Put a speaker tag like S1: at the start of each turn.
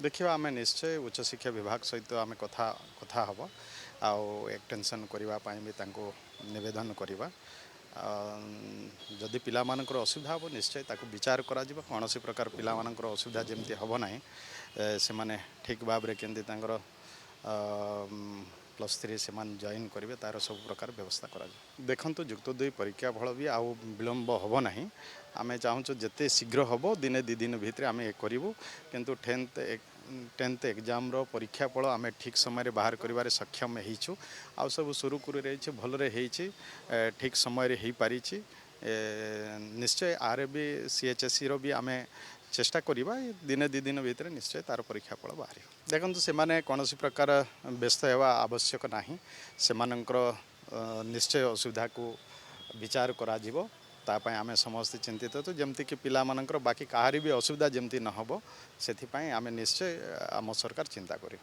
S1: देखिए आम निश्चय उच्चशिक्षा विभाग सहित आम कथा कथा हम आउ एक्सटेंशन करने भी तांको निवेदन करवा जदि पिलामानकर असुविधा हम निश्चय ताकू विचार करा कौन प्रकार पिलामानकर असुविधा जमती हम ना से माने ठीक भाव में केमती +3 से जॉइन करेंगे तार सब प्रकार व्यवस्था करा देखु युक्त 2 परीक्षा फल भी आउ विलंब हम ना आम चाहूँ जिते शीघ्र हम दिने 2 दिन भितर आम करूँ किंतु 10th एग्जाम रो परीक्षा फल आम ठीक समय बाहर कर सक्षम होइछु आ सब सुरुखुरु रही भलरे ठीक समय हो पारी निश्चय आर भी CHSE रो भी आम चेष्टा करवा दिने 2 दिन भितर निश्चय तार परीक्षा फल बाहर देखो से माने कौन प्रकार व्यस्त होगा आवश्यक ना से निश्चय असुविधा को विचार करा तापाई आमे समस्त चिंतित तो जमती कि पिला मानकर बाकी कहारी भी असुविधा जमती न हो से आम निश्चय आम सरकार चिंता करी।